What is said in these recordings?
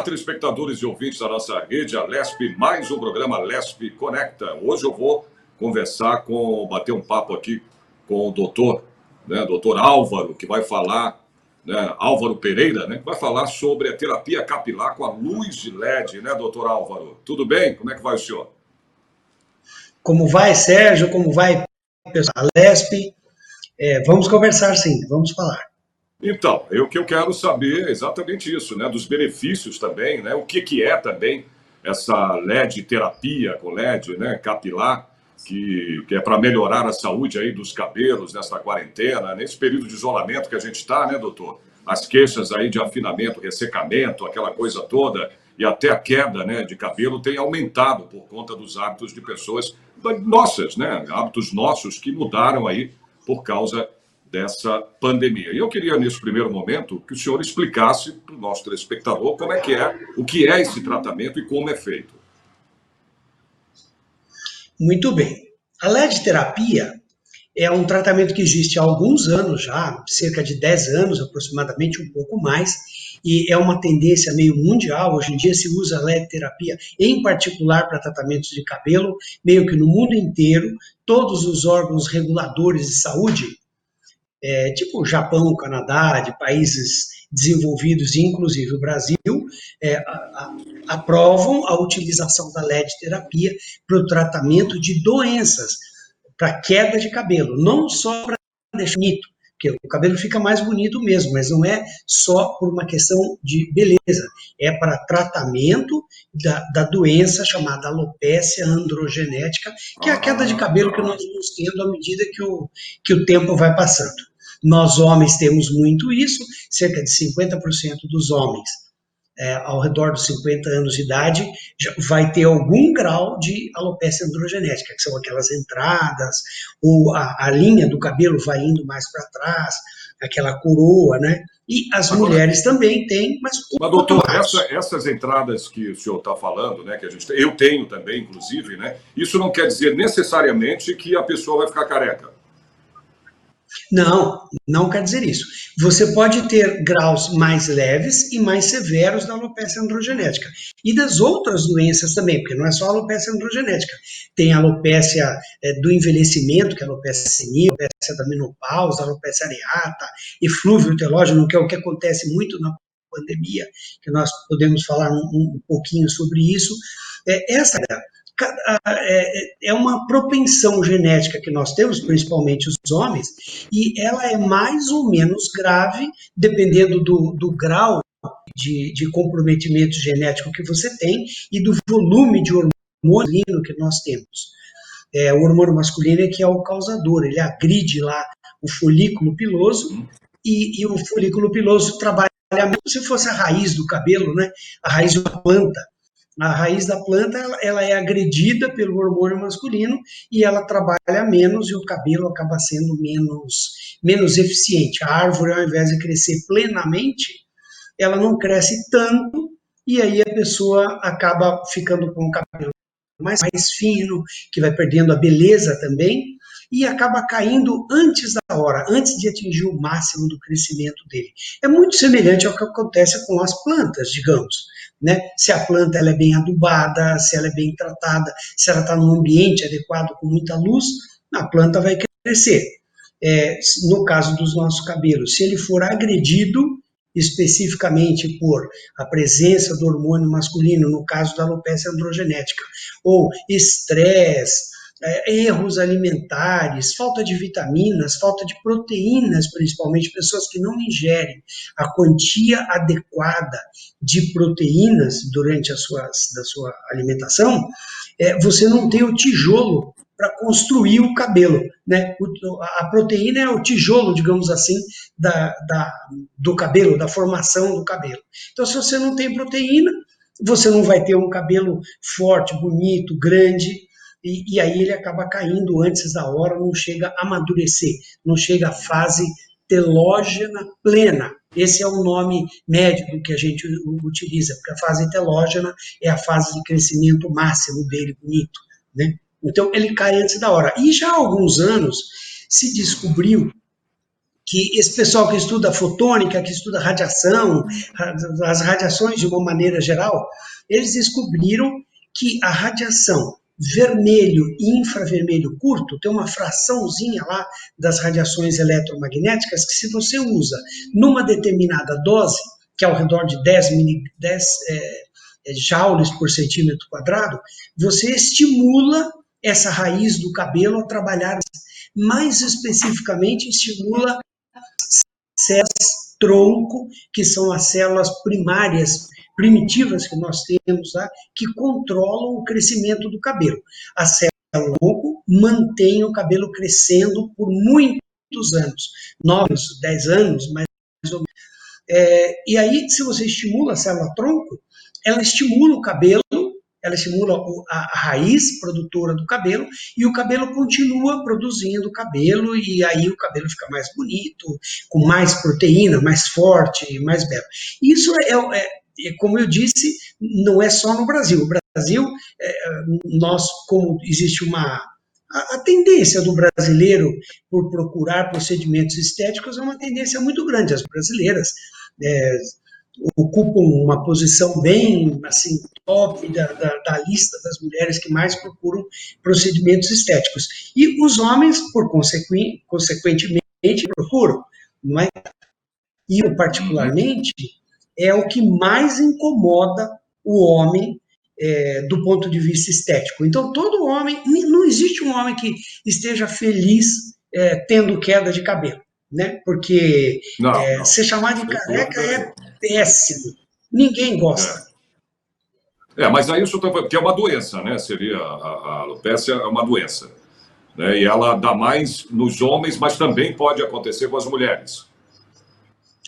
Olá, telespectadores e ouvintes da nossa rede, a LESP, mais um programa LESP Conecta. Hoje eu vou bater um papo aqui com o doutor Álvaro, que vai falar, Álvaro Pereira, que vai falar sobre a terapia capilar com a luz de LED, doutor Álvaro? Tudo bem? Como é que vai o senhor? Como vai, Sérgio? Como vai, pessoal da LESP? Vamos conversar, sim, vamos falar. Então, o que eu quero saber é exatamente isso, dos benefícios também, o que é também essa LED terapia com LED, capilar, que é para melhorar a saúde aí dos cabelos nessa quarentena, nesse período de isolamento que a gente está, doutor? As queixas aí de afinamento, ressecamento, aquela coisa toda, e até a queda, de cabelo tem aumentado por conta dos hábitos de pessoas nossas, hábitos nossos que mudaram aí por causa dessa pandemia. E eu queria, nesse primeiro momento, que o senhor explicasse para o nosso telespectador o que é esse tratamento e como é feito. Muito bem. A LED terapia é um tratamento que existe há alguns anos já, cerca de 10 anos aproximadamente, um pouco mais, e é uma tendência meio mundial. Hoje em dia se usa a LED terapia, em particular para tratamentos de cabelo, meio que no mundo inteiro. Todos os órgãos reguladores de saúde, tipo o Japão, Canadá, de países desenvolvidos, inclusive o Brasil, aprovam a utilização da LED terapia para o tratamento de doenças, para queda de cabelo, não só para deixar bonito, porque o cabelo fica mais bonito mesmo, mas não é só por uma questão de beleza, é para tratamento da doença chamada alopécia androgenética, que é a queda de cabelo que nós vamos tendo à medida que o tempo vai passando. Nós homens temos muito isso, cerca de 50% dos homens ao redor dos 50 anos de idade, vai ter algum grau de alopécia androgenética, que são aquelas entradas, ou a linha do cabelo vai indo mais para trás, aquela coroa, E as mulheres também têm, mas doutor, essas entradas que o senhor está falando, que eu tenho também, inclusive, isso não quer dizer necessariamente que a pessoa vai ficar careca. Não, não quer dizer isso. Você pode ter graus mais leves e mais severos da alopecia androgenética. E das outras doenças também, porque não é só a alopecia androgenética. Tem a alopecia do envelhecimento, que é a alopecia senil, a alopecia da menopausa, a alopecia areata, eflúvio telógeno, que é o que acontece muito na pandemia, que nós podemos falar um pouquinho sobre isso. Essa é uma propensão genética que nós temos, principalmente os homens, e ela é mais ou menos grave, dependendo do grau de comprometimento genético que você tem e do volume de hormônio masculino que nós temos. O hormônio masculino é que é o causador, ele agride lá o folículo piloso, e o folículo piloso trabalha como se fosse a raiz do cabelo, a raiz de uma planta. A raiz da planta ela é agredida pelo hormônio masculino e ela trabalha menos e o cabelo acaba sendo menos eficiente. A árvore, ao invés de crescer plenamente, ela não cresce tanto e aí a pessoa acaba ficando com o cabelo mais fino, que vai perdendo a beleza também e acaba caindo antes da hora, antes de atingir o máximo do crescimento dele. É muito semelhante ao que acontece com as plantas, digamos. Se a planta ela é bem adubada, se ela é bem tratada, se ela está num ambiente adequado com muita luz, a planta vai crescer. No caso dos nossos cabelos, se ele for agredido especificamente por a presença do hormônio masculino, no caso da alopecia androgenética, ou estresse, erros alimentares, falta de vitaminas, falta de proteínas, principalmente pessoas que não ingerem a quantia adequada de proteínas durante da sua alimentação, você não tem o tijolo para construir o cabelo, A proteína é o tijolo, digamos assim, do cabelo, da formação do cabelo. Então, se você não tem proteína, você não vai ter um cabelo forte, bonito, grande, e aí ele acaba caindo antes da hora, não chega a amadurecer, não chega à fase telógena plena. Esse é o nome médico que a gente utiliza, porque a fase telógena é a fase de crescimento máximo dele, bonito, Então, ele cai antes da hora. E já há alguns anos se descobriu que esse pessoal que estuda fotônica, que estuda radiação, as radiações de uma maneira geral, eles descobriram que a radiação vermelho e infravermelho curto tem uma fraçãozinha lá das radiações eletromagnéticas que, se você usa numa determinada dose, que é ao redor de 10 joules por centímetro quadrado, você estimula essa raiz do cabelo a trabalhar, mais especificamente estimula células tronco, que são as células primárias, primitivas que nós temos lá, que controlam o crescimento do cabelo. A célula tronco mantém o cabelo crescendo por muitos anos, 9, 10 anos, mais ou menos. E aí, se você estimula a célula tronco, ela estimula o cabelo, ela estimula a raiz produtora do cabelo, e o cabelo continua produzindo cabelo, e aí o cabelo fica mais bonito, com mais proteína, mais forte, mais belo. Isso como eu disse, não é só no Brasil. O Brasil, nós, como existe a tendência do brasileiro por procurar procedimentos estéticos é uma tendência muito grande. As brasileiras ocupam uma posição bem assim top da lista das mulheres que mais procuram procedimentos estéticos. E os homens, por consequentemente, procuram, não é? E eu, particularmente, é o que mais incomoda o homem do ponto de vista estético. Então, todo homem, não existe um homem que esteja feliz tendo queda de cabelo, né? Porque Não. ser chamado de careca é péssimo. Ninguém gosta. Mas aí isso porque é uma doença, né? Seria a alopécia é uma doença, né? E ela dá mais nos homens, mas também pode acontecer com as mulheres.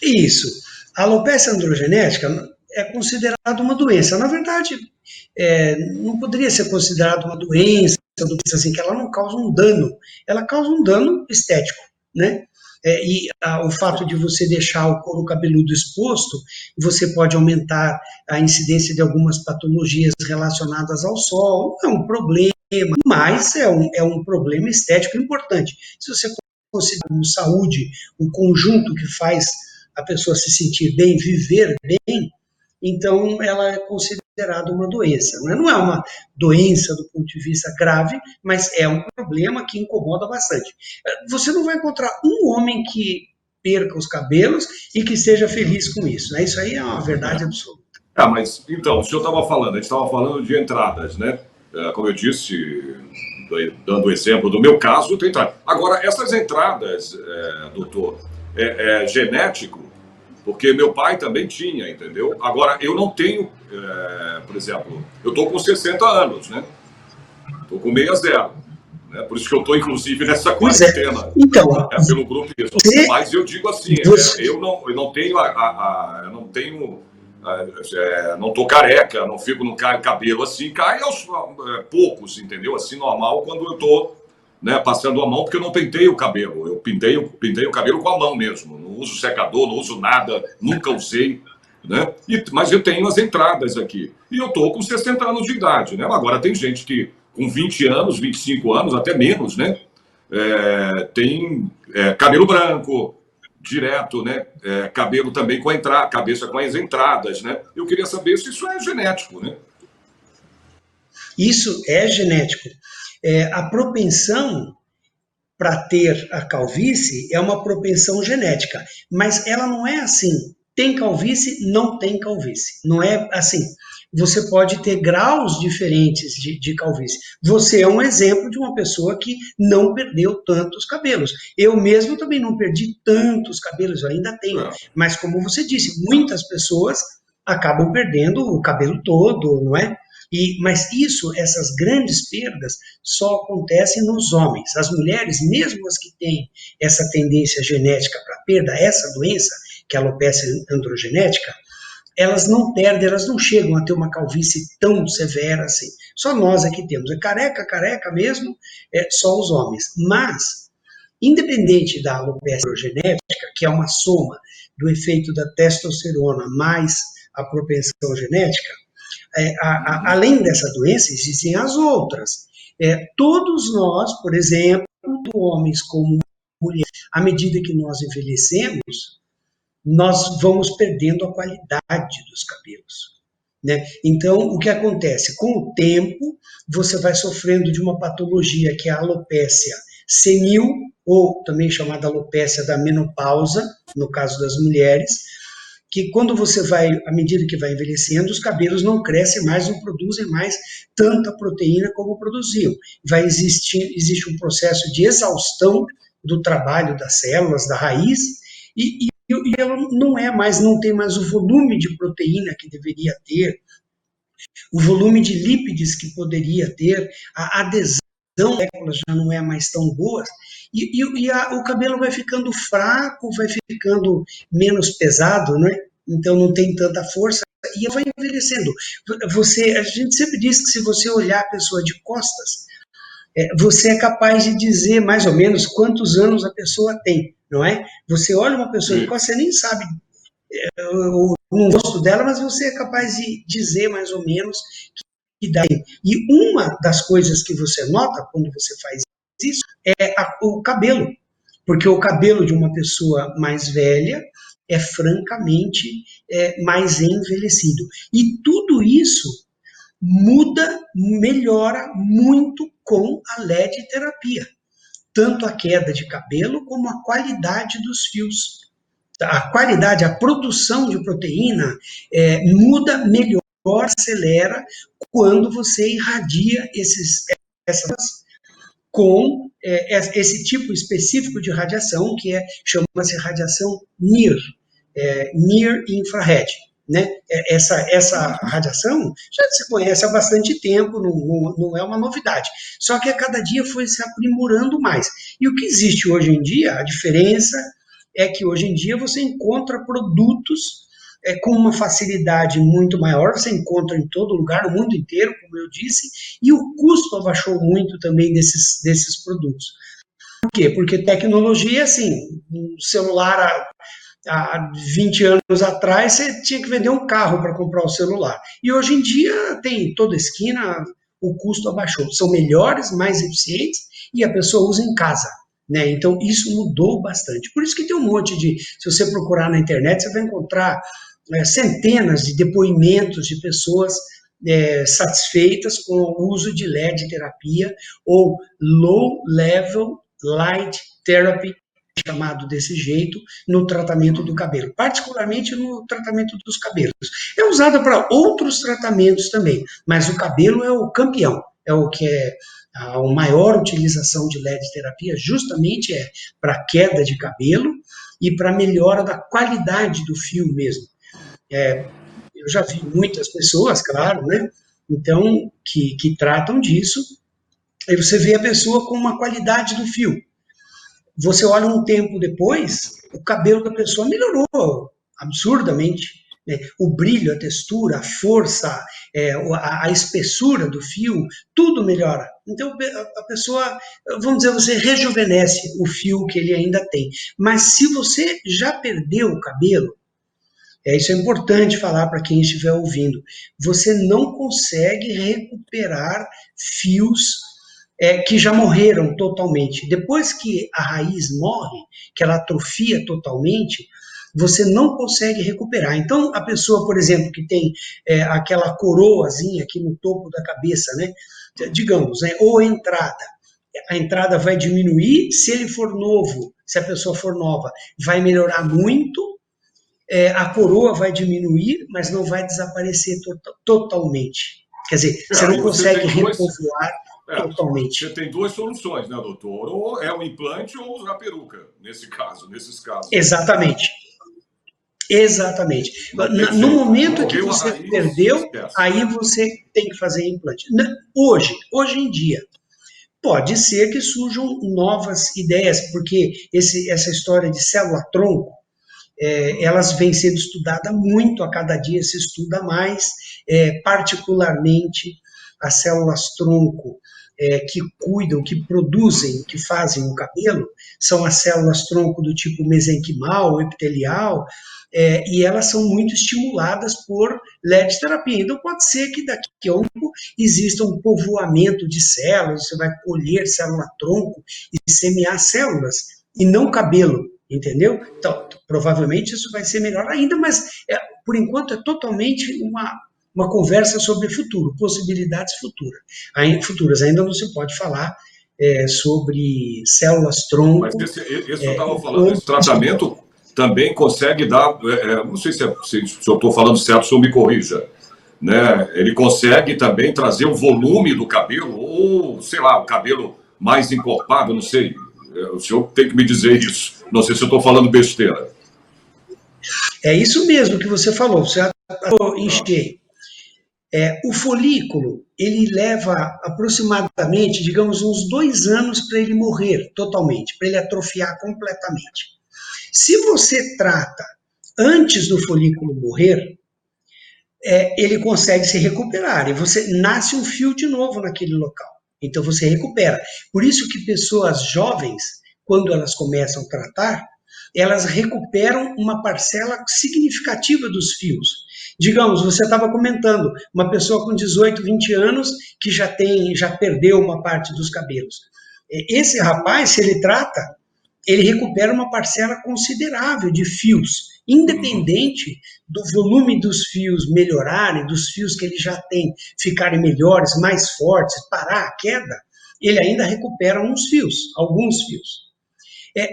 Isso. A alopécia androgenética é considerada uma doença. Na verdade, não poderia ser considerada uma doença, assim, que ela não causa um dano. Ela causa um dano estético, né? O fato de você deixar o couro cabeludo exposto, você pode aumentar a incidência de algumas patologias relacionadas ao sol. Não é um problema, mas é um problema estético importante. Se você considera como saúde o conjunto que faz a pessoa se sentir bem, viver bem, então ela é considerada uma doença. Não é uma doença do ponto de vista grave, mas é um problema que incomoda bastante. Você não vai encontrar um homem que perca os cabelos e que esteja feliz com isso, né? Isso aí é uma verdade absoluta. Mas então, o senhor estava falando, a gente estava falando de entradas, né? Como eu disse, dando o exemplo do meu caso, tem entrada. Agora, essas entradas, doutor, é genético? Porque meu pai também tinha, entendeu? Agora, eu não tenho, por exemplo, eu estou com 60 anos, né? Estou com 60, né? Por isso que eu estou, inclusive, nessa quarentena. Então, pelo grupo isso. Mas eu digo assim, eu não tenho, não estou careca, não fico no cabelo assim, cai aos poucos, entendeu? Assim, normal, quando eu estou passando a mão, porque eu não pentei o cabelo. Eu pintei o cabelo com a mão mesmo. Não uso secador, não uso nada, nunca usei, né? Mas eu tenho as entradas aqui. E eu estou com 60 anos de idade, né? Agora tem gente que com 20 anos, 25 anos, até menos, né? Tem cabelo branco, direto, né? Cabelo também com cabeça com as entradas, né? Eu queria saber se isso é genético, né? Isso é genético. A propensão para ter a calvície é uma propensão genética, mas ela não é assim, tem calvície, não tem calvície. Não é assim. Você pode ter graus diferentes de calvície. Você é um exemplo de uma pessoa que não perdeu tantos cabelos. Eu mesmo também não perdi tantos cabelos, eu ainda tenho. Mas como você disse, muitas pessoas acabam perdendo o cabelo todo, não é? Mas essas grandes perdas só acontecem nos homens. As mulheres, mesmo as que têm essa tendência genética para perda, essa doença, que é a alopécia androgenética, elas não perdem, elas não chegam a ter uma calvície tão severa assim. Só nós aqui temos. É careca mesmo, só os homens. Mas, independente da alopécia androgenética, que é uma soma do efeito da testosterona mais a propensão genética, além dessa doença, existem as outras. Todos nós, por exemplo, homens como mulher. À medida que nós envelhecemos, nós vamos perdendo a qualidade dos cabelos, né? Então, o que acontece? Com o tempo, você vai sofrendo de uma patologia que é a alopécia senil, ou também chamada alopécia da menopausa, no caso das mulheres, que quando você vai, à medida que vai envelhecendo, os cabelos não crescem mais, não produzem mais tanta proteína como produziam. Existe um processo de exaustão do trabalho das células, da raiz, e ela não tem mais o volume de proteína que deveria ter, o volume de lípides que poderia ter, a adesão às moléculas já não é mais tão boa, o cabelo vai ficando fraco, vai ficando menos pesado, né? Então não tem tanta força e vai envelhecendo. A gente sempre diz que se você olhar a pessoa de costas, você é capaz de dizer mais ou menos quantos anos a pessoa tem, não é? Você olha uma pessoa de costas, você nem sabe o rosto dela, mas você é capaz de dizer mais ou menos que idade. E uma das coisas que você nota quando você faz isso é o cabelo, porque o cabelo de uma pessoa mais velha é francamente mais envelhecido. E tudo isso melhora muito com a LED terapia. Tanto a queda de cabelo como a qualidade dos fios. A qualidade, a produção de proteína muda, melhor, acelera quando você irradia essas com esse tipo específico de radiação, que chama-se radiação Near Infrared. Né? Essa radiação já se conhece há bastante tempo, não é uma novidade. Só que a cada dia foi se aprimorando mais. E o que existe hoje em dia, a diferença é que hoje em dia você encontra produtos com uma facilidade muito maior, você encontra em todo lugar, no mundo inteiro, como eu disse, e o custo abaixou muito também desses produtos. Por quê? Porque tecnologia, assim, um celular há 20 anos atrás, você tinha que vender um carro para comprar o celular. E hoje em dia, tem toda esquina, o custo abaixou. São melhores, mais eficientes, e a pessoa usa em casa. Né? Então, isso mudou bastante. Por isso que tem um monte se você procurar na internet, você vai encontrar centenas de depoimentos de pessoas satisfeitas com o uso de LED terapia ou Low Level Light Therapy, chamado desse jeito, no tratamento do cabelo, particularmente no tratamento dos cabelos. É usada para outros tratamentos também, mas o cabelo é o campeão, é o que é a maior utilização de LED terapia, justamente para queda de cabelo e para melhora da qualidade do fio mesmo. Eu já vi muitas pessoas, claro, né? Então, que tratam disso, aí você vê a pessoa com uma qualidade do fio. Você olha um tempo depois, o cabelo da pessoa melhorou absurdamente. Né? O brilho, a textura, a força, a espessura do fio, tudo melhora. Então, a pessoa, vamos dizer, você rejuvenesce o fio que ele ainda tem. Mas se você já perdeu o cabelo, isso é importante falar para quem estiver ouvindo, você não consegue recuperar fios que já morreram totalmente. Depois que a raiz morre, que ela atrofia totalmente, você não consegue recuperar. Então, a pessoa, por exemplo, que tem aquela coroazinha aqui no topo da cabeça, né, digamos, ou a entrada vai diminuir, se ele for novo, se a pessoa for nova, vai melhorar muito, a coroa vai diminuir, mas não vai desaparecer totalmente. Quer dizer, você não consegue repovoar totalmente. Você tem duas soluções, né, doutor? Ou é o implante ou usar peruca, nesses casos. Exatamente. Exatamente. No momento que você perdeu, aí você tem que fazer implante. Hoje em dia, pode ser que surjam novas ideias, porque essa história de célula-tronco, elas vêm sendo estudadas muito, a cada dia se estuda mais, particularmente as células-tronco que cuidam, que produzem, que fazem o cabelo, são as células-tronco do tipo mesenquimal, epitelial, e elas são muito estimuladas por LED terapia. Então pode ser que daqui a um tempo exista um povoamento de células, você vai colher célula-tronco e semear células e não cabelo, entendeu? Então, provavelmente isso vai ser melhor ainda, mas por enquanto é totalmente uma conversa sobre futuro, possibilidades futuras. Ainda não se pode falar sobre Mas células-tronco esse eu estava e falando, como esse tratamento também consegue dar, não sei se eu estou falando certo, se eu me corrija, né? Ele consegue também trazer o volume do cabelo, ou, sei lá, o cabelo mais encorpado, não sei. O senhor tem que me dizer isso. Não sei se eu estou falando besteira. É isso mesmo que você falou, você acertou em Ah, cheio. O folículo, ele leva aproximadamente, digamos, uns 2 anos para ele morrer totalmente, para ele atrofiar completamente. Se você trata antes do folículo morrer, ele consegue se recuperar e você nasce um fio de novo naquele local. Então você recupera. Por isso que pessoas jovens, quando elas começam a tratar, elas recuperam uma parcela significativa dos fios. Digamos, você estava comentando, uma pessoa com 18, 20 anos que já perdeu uma parte dos cabelos. Esse rapaz, se ele trata, ele recupera uma parcela considerável de fios, uhum. independente do volume dos fios melhorarem, dos fios que ele já tem ficarem melhores, mais fortes, parar a queda, ele ainda recupera uns fios, alguns fios.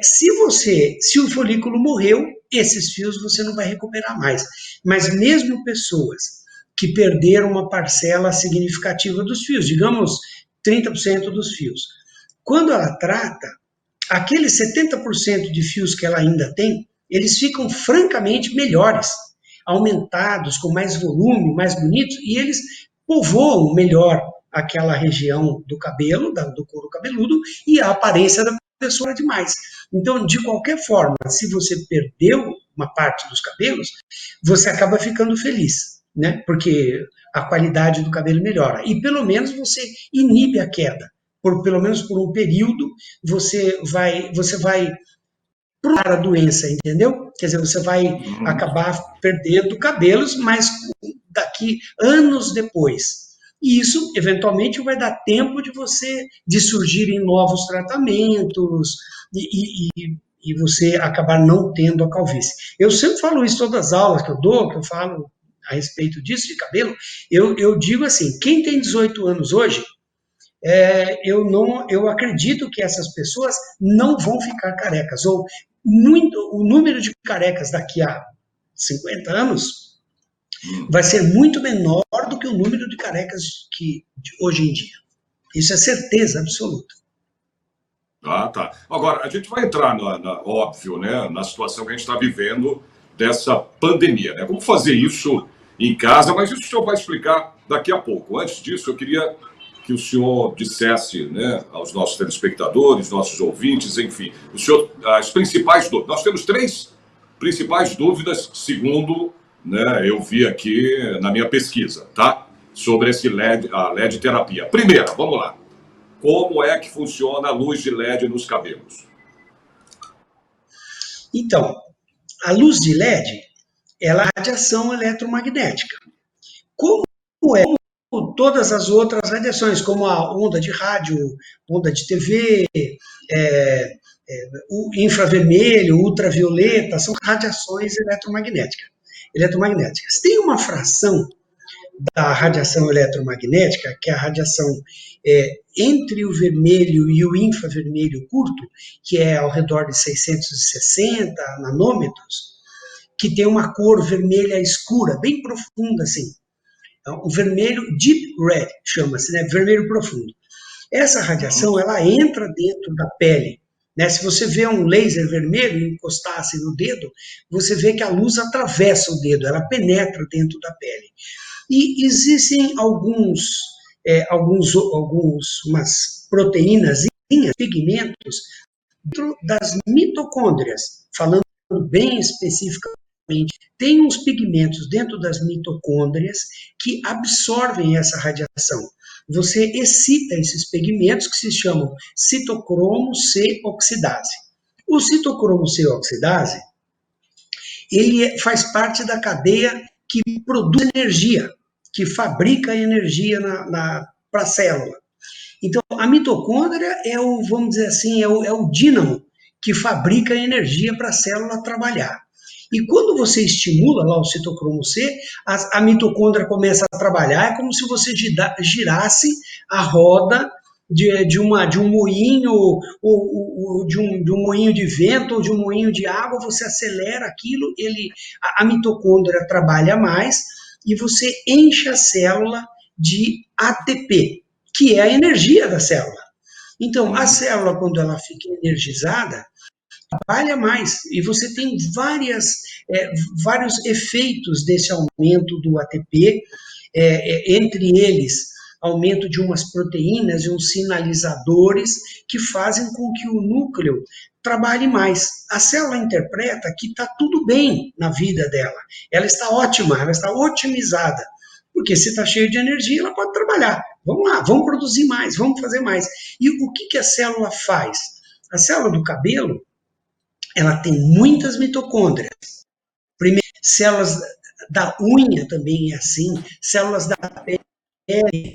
Se o folículo morreu, esses fios você não vai recuperar mais. Mas mesmo pessoas que perderam uma parcela significativa dos fios, digamos 30% dos fios, quando ela trata, aqueles 70% de fios que ela ainda tem, eles ficam francamente melhores, aumentados, com mais volume, mais bonitos, e eles povoam melhor aquela região do cabelo, do couro cabeludo, e a aparência da pessoa é demais. Então, de qualquer forma, se você perdeu uma parte dos cabelos, você acaba ficando feliz, né? Porque a qualidade do cabelo melhora. E pelo menos você inibe a queda pelo menos por um período, você vai provar a doença, entendeu? Quer dizer, você vai Uhum. acabar perdendo cabelos, mas daqui anos depois. E isso, eventualmente, vai dar tempo de surgirem novos tratamentos e você acabar não tendo a calvície. Eu sempre falo isso em todas as aulas que eu dou, que eu falo a respeito disso, de cabelo, eu digo assim, quem tem 18 anos hoje, eu acredito que essas pessoas não vão ficar carecas, ou o número de carecas daqui a 50 anos Uhum. vai ser muito menor do que o número de carecas de hoje em dia. Isso é certeza absoluta. Ah, tá. Agora, a gente vai entrar, óbvio, né, na situação que a gente está vivendo dessa pandemia, né? Como fazer isso em casa, mas isso o senhor vai explicar daqui a pouco. Antes disso, eu queria que o senhor dissesse, né, aos nossos telespectadores, nossos ouvintes, enfim, o senhor, as principais dúvidas. Nós temos três principais dúvidas, segundo, né, eu vi aqui na minha pesquisa, tá? Sobre esse a LED terapia. Primeira, vamos lá. Como é que funciona a luz de LED nos cabelos? Então, a luz de LED, ela é radiação eletromagnética. Como é todas as outras radiações, como a onda de rádio, onda de TV, é, o infravermelho, ultravioleta, são radiações eletromagnéticas. Tem uma fração da radiação eletromagnética, que é a radiação entre o vermelho e o infravermelho curto, que é ao redor de 660 nanômetros, que tem uma cor vermelha escura, bem profunda assim. O vermelho deep red chama-se, né? Vermelho profundo. Essa Uhum. radiação ela entra dentro da pele. Né? Se você vê um laser vermelho e encostasse no dedo, você vê que a luz atravessa o dedo, ela penetra dentro da pele. E existem umas proteínas, pigmentos, dentro das mitocôndrias, falando bem especificamente, tem uns pigmentos dentro das mitocôndrias que absorvem essa radiação. Você excita esses pigmentos que se chamam citocromo C oxidase. O citocromo C oxidase, ele faz parte da cadeia que produz energia, que fabrica energia para a célula. Então, a mitocôndria vamos dizer assim, é o dínamo que fabrica energia para a célula trabalhar. E quando você estimula lá o citocromo C, a mitocôndria começa a trabalhar, é como se você girasse a roda de um moinho, ou de um moinho de vento, ou de um moinho de água, você acelera aquilo, a mitocôndria trabalha mais, e você enche a célula de ATP, que é a energia da célula. Então, a célula, quando ela fica energizada, trabalha mais, e você tem vários efeitos desse aumento do ATP, entre eles, aumento de umas proteínas e uns sinalizadores que fazem com que o núcleo trabalhe mais. A célula interpreta que está tudo bem na vida dela, ela está ótima, ela está otimizada, porque se está cheio de energia, ela pode trabalhar. Vamos lá, vamos produzir mais, vamos fazer mais. E o que a célula faz? A célula do cabelo, ela tem muitas mitocôndrias. Primeiro, células da unha também é assim, células da pele,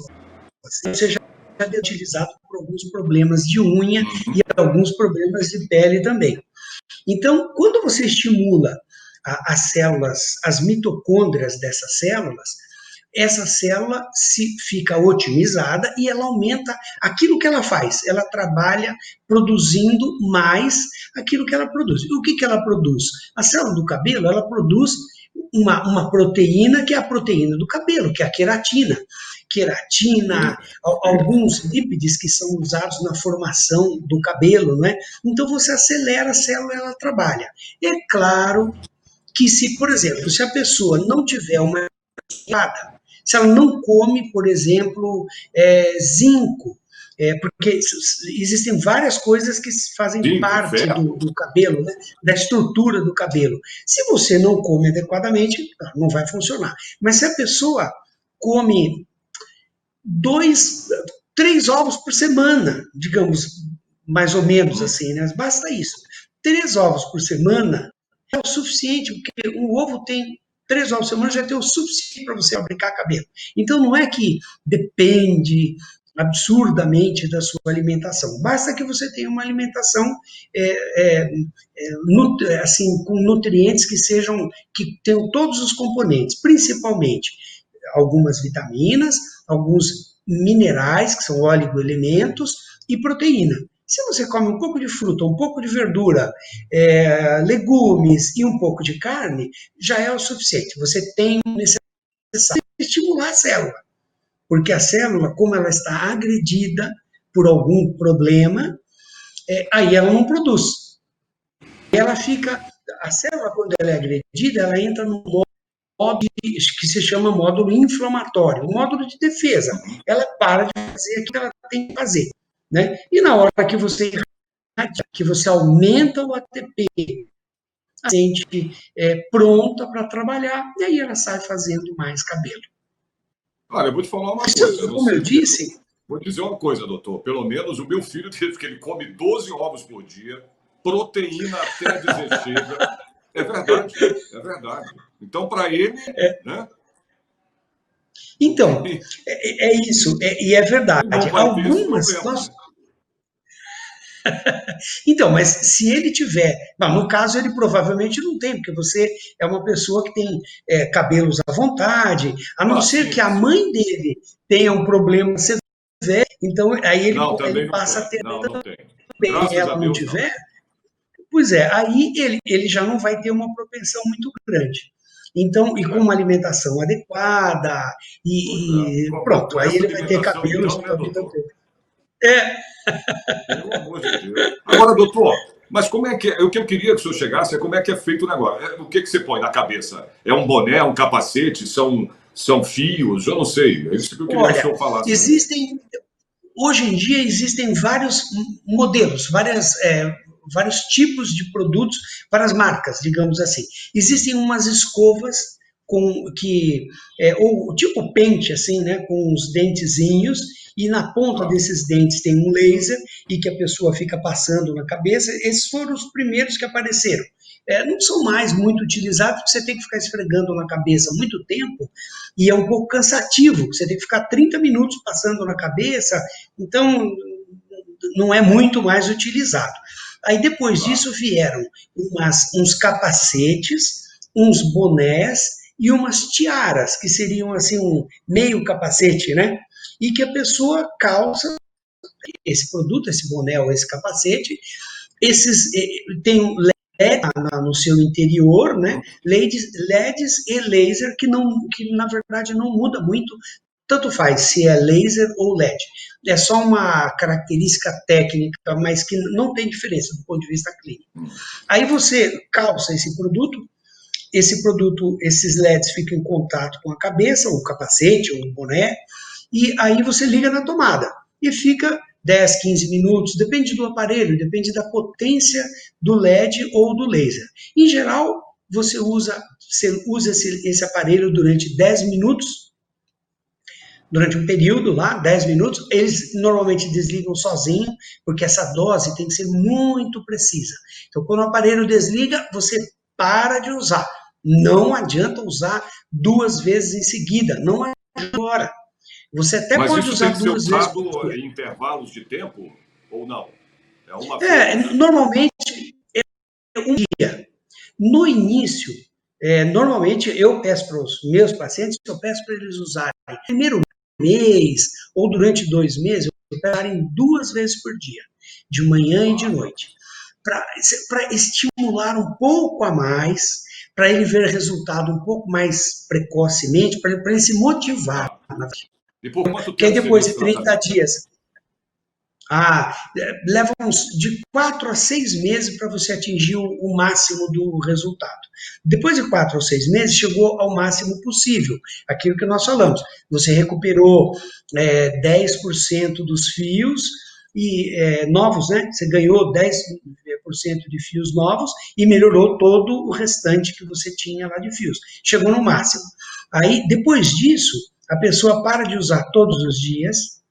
você já é utilizado por alguns problemas de unha e alguns problemas de pele também. Então, quando você estimula as células, as mitocôndrias dessas células, essa célula fica otimizada e ela aumenta aquilo que ela faz. Ela trabalha produzindo mais aquilo que ela produz. E o que ela produz? A célula do cabelo, ela produz uma proteína, que é a proteína do cabelo, que é a queratina. Queratina, alguns lípides que são usados na formação do cabelo, né? Então você acelera a célula, ela trabalha. É claro que se, por exemplo, se a pessoa não tiver uma dieta, se ela não come, por exemplo, zinco, porque existem várias coisas que fazem parte do cabelo, né, da estrutura do cabelo. Se você não come adequadamente, não vai funcionar. Mas se a pessoa come 3 ovos por semana, digamos, mais ou menos assim, né? Basta isso. 3 ovos por semana é o suficiente, porque um ovo tem 3 ovos por semana, já tem o suficiente para você fabricar cabelo. Então não é que depende absurdamente da sua alimentação. Basta que você tenha uma alimentação assim, com nutrientes que tenham todos os componentes, principalmente algumas vitaminas, alguns minerais, que são oligoelementos, e proteína. Se você come um pouco de fruta, um pouco de verdura, legumes e um pouco de carne, já é o suficiente. Você tem necessário estimular a célula, porque a célula, como ela está agredida por algum problema, aí ela não produz. A célula, quando ela é agredida, ela entra no módulo que se chama módulo inflamatório, o módulo de defesa. Ela para de fazer o que ela tem que fazer, né? E na hora que você aumenta o ATP, a gente pronta para trabalhar, e aí ela sai fazendo mais cabelo. Olha, eu vou te falar uma coisa. Como eu disse... Vou dizer uma coisa, doutor. Pelo menos o meu filho teve que ele come 12 ovos por dia, proteína até dizer chega. É verdade, é verdade. Então, para ele, né? Então, é isso, e é verdade. Não vai ter esse problema, né? Então, mas se ele tiver... no caso, ele provavelmente não tem, porque você é uma pessoa que tem cabelos à vontade, a não ser que a mãe dele tenha um problema severo, então aí ele passa a ter... Não tem. Se ela não tiver, pois aí ele já não vai ter uma propensão muito grande. Então, e com uma alimentação adequada, pronto, aí ele vai ter cabelos para a vida toda. Pelo amor de Deus. Agora, doutor, mas como é que o que eu queria que o senhor chegasse é como é que é feito o negócio. O que você põe na cabeça? É um boné, um capacete, são fios? Eu não sei. É isso que eu queria que o senhor falasse. Hoje em dia existem vários modelos, vários tipos de produtos, várias marcas, digamos assim. Existem umas escovas ou tipo pente, assim, né, com os dentezinhos, e na ponta desses dentes tem um laser e que a pessoa fica passando na cabeça. Esses foram os primeiros que apareceram. Não são mais muito utilizados, porque você tem que ficar esfregando na cabeça muito tempo, e é um pouco cansativo, você tem que ficar 30 minutos passando na cabeça, então não é muito mais utilizado. Aí depois disso vieram uns capacetes, uns bonés e umas tiaras, que seriam assim um meio capacete, né? E que a pessoa calça esse produto, esse boné ou esse capacete, tem um LED no seu interior, né? LEDs e laser que na verdade não muda muito, tanto faz se é laser ou LED. É só uma característica técnica, mas que não tem diferença do ponto de vista clínico. Aí você calça esse produto, esses LEDs ficam em contato com a cabeça, o capacete ou o boné, e aí você liga na tomada e fica 10, 15 minutos, depende do aparelho, depende da potência do LED ou do laser. Em geral, você usa esse aparelho durante 10 minutos, durante um período lá, 10 minutos, eles normalmente desligam sozinho, porque essa dose tem que ser muito precisa. Então, quando o aparelho desliga, você para de usar. Não adianta usar 2 vezes em seguida, não adianta agora. Você até Mas pode isso tem usar que ser 2 vezes por usado dia. em intervalos de tempo ou não? É uma vez? Normalmente é um dia. No início, normalmente eu peço para os meus pacientes, eu peço para eles usarem no primeiro mês ou durante 2 meses, eu peço usarem 2 vezes por dia, de manhã e de noite, para estimular um pouco a mais, para ele ver resultado um pouco mais precocemente, para ele se motivar. Tá. E por quanto Que aí tempo seria depois esse de 30 tratamento? dias, leva de 4 a 6 meses para você atingir o máximo do resultado. Depois de 4 ou 6 meses, chegou ao máximo possível. Aquilo que nós falamos. Você recuperou 10% dos fios novos, né? Você ganhou 10% de fios novos e melhorou todo o restante que você tinha lá de fios. Chegou no máximo. Aí, depois disso, a pessoa para de usar todos os dias,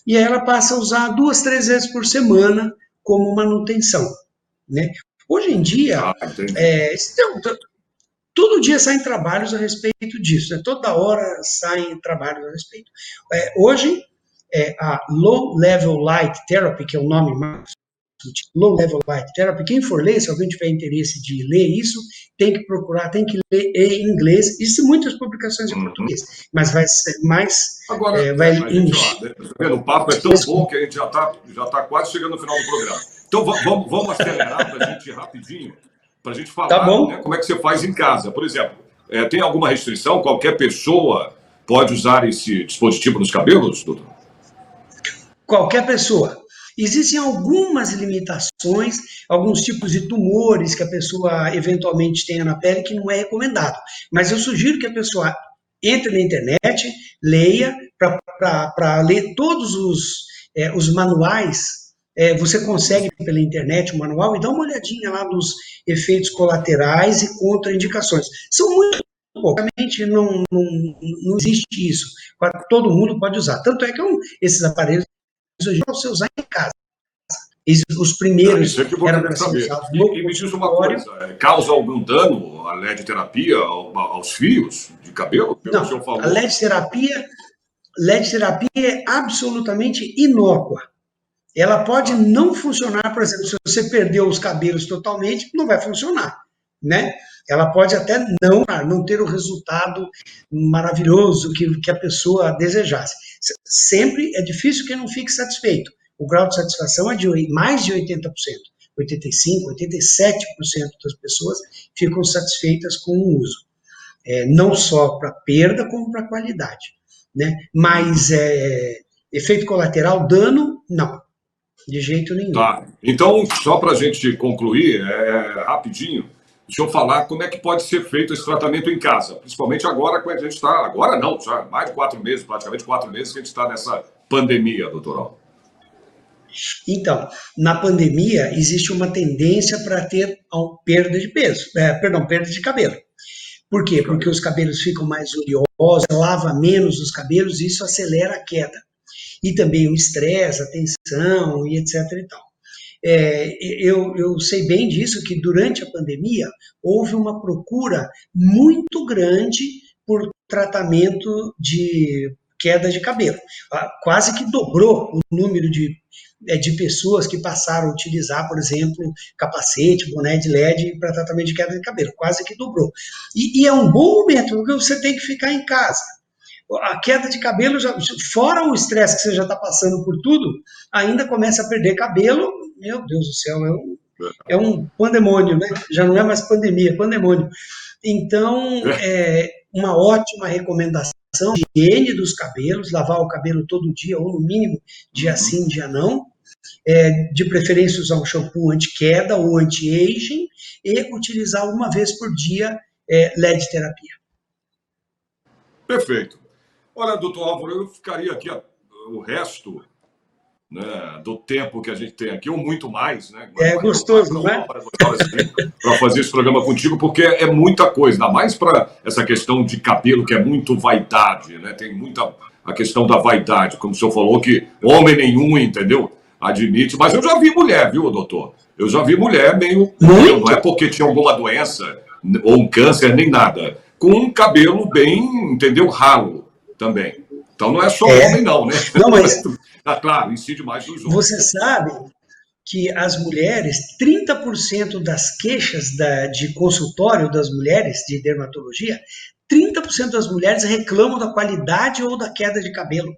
e aí ela passa a usar 2, 3 vezes por semana como manutenção, né? Hoje em dia, Ah, entendi. todo dia saem trabalhos a respeito disso, né? Toda hora saem trabalhos a respeito. Hoje, a Low Level Light Therapy, que é o nome mais Low Level Light Therapy, quem for ler, se alguém tiver interesse de ler isso, tem que procurar, tem que ler em inglês. Existem muitas publicações em Uhum. português, mas vai ser mais, Agora, vai a gente, ó, tá vendo, o papo é tão bom que a gente já tá quase chegando no final do programa. Então vamos acelerar para a gente ir rapidinho, para a gente tá falar, né, bom? como é que você faz em casa. Por exemplo, tem alguma restrição? Qualquer pessoa pode usar esse dispositivo nos cabelos, doutor? Qualquer pessoa. Existem algumas limitações, alguns tipos de tumores que a pessoa eventualmente tenha na pele que não é recomendado. Mas eu sugiro que a pessoa entre na internet, leia, para ler todos os manuais. Você consegue pela internet o manual e dá uma olhadinha lá nos efeitos colaterais e contraindicações. São muito poucos, realmente não existe isso. Todo mundo pode usar. Tanto é que esses aparelhos hoje para você usar em casa. Os Não, primeiros isso é que eu vou eram querer para ser saber. usados no E me diz uma consultório. coisa, causa algum dano a LED terapia aos fios de cabelo, pelo que o Não, senhor a falou? LED terapia é absolutamente inócua. Ela pode Tá. não funcionar, por exemplo, se você perdeu os cabelos totalmente, não vai funcionar, né? Ela pode até não ter o resultado maravilhoso que a pessoa desejasse. Sempre é difícil que não fique satisfeito. O grau de satisfação é de mais de 80%. 85%, 87% das pessoas ficam satisfeitas com o uso. Não só para perda, como para qualidade. Né? Mas efeito colateral, dano, não. De jeito nenhum. Tá. Então, só para a gente concluir, rapidinho, deixa eu falar como é que pode ser feito esse tratamento em casa, principalmente agora que a gente está. Agora não, já mais de 4 meses, praticamente 4 meses que a gente está nessa pandemia, doutoral. Então, na pandemia, existe uma tendência para ter perda de peso, perda de cabelo. Por quê? Os Porque os cabelos. cabelos ficam mais oleosos, lava menos os cabelos e isso acelera a queda. E também o estresse, a tensão e etc. e tal. Eu sei bem disso, que durante a pandemia houve uma procura muito grande por tratamento de queda de cabelo. Quase que dobrou o número de pessoas que passaram a utilizar, por exemplo, capacete, boné de LED para tratamento de queda de cabelo, quase que dobrou. E é um bom momento, porque você tem que ficar em casa. A queda de cabelo, fora o estresse que você já está passando por tudo, ainda começa a perder cabelo, meu Deus do céu, é um pandemônio, né? Já não é mais pandemia, é pandemônio. Então, uma ótima recomendação, higiene dos cabelos, lavar o cabelo todo dia, ou no mínimo, dia sim, dia não. De preferência usar um shampoo anti-queda ou anti-aging e utilizar uma vez por dia LED terapia. Perfeito. Olha, doutor Álvaro, eu ficaria aqui o resto, né, do tempo que a gente tem aqui, ou muito mais, né? É gostoso, não é? Para fazer esse programa contigo, porque é muita coisa, ainda mais para essa questão de cabelo, que é muito vaidade, né? Tem muita a questão da vaidade, como o senhor falou, que homem nenhum, entendeu? Admite, mas eu já vi mulher, viu, doutor? Eu já vi mulher meio... Não é porque tinha alguma doença, ou um câncer, nem nada. Com um cabelo bem, entendeu? Ralo também. Então não é só homem, não, né? Não, mas... claro, incide mais nos homens. Você sabe que as mulheres, 30% das queixas de consultório das mulheres, de dermatologia, 30% das mulheres reclamam da qualidade ou da queda de cabelo.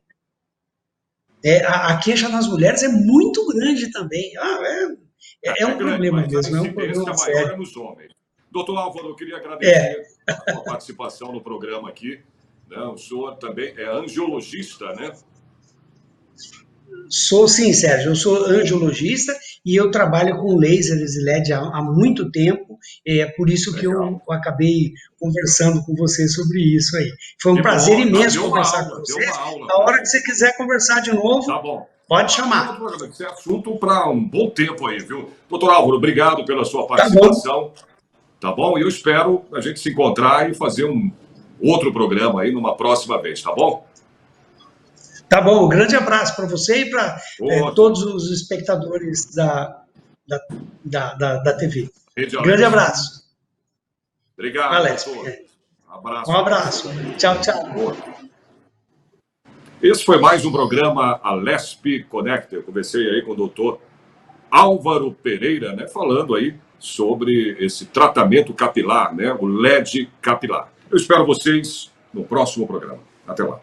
A queixa nas mulheres é muito grande também. É um problema mesmo, é um problema sério. Nos homens. Doutor Álvaro, eu queria agradecer a sua participação no programa aqui. Né? O senhor também é angiologista, né? Sou sim, Sérgio. Eu sou angiologista e eu trabalho com lasers e LED há muito tempo. É por isso que eu acabei conversando com você sobre isso aí. Foi um prazer imenso conversar com você. A hora que você quiser conversar de novo, tá bom. Pode chamar. Esse é assunto para um bom tempo aí, viu? Doutor Álvaro, obrigado pela sua participação. Tá bom? E eu espero a gente se encontrar e fazer um outro programa aí numa próxima vez, tá bom? Tá bom, um grande abraço para você e para todos os espectadores da TV. Grande abraço. Obrigado, doutor. Um abraço. Tchau, tchau. Esse foi mais um programa Alesp Connect. Eu conversei aí com o doutor Álvaro Pereira, né, falando aí sobre esse tratamento capilar, né, o LED capilar. Eu espero vocês no próximo programa. Até lá.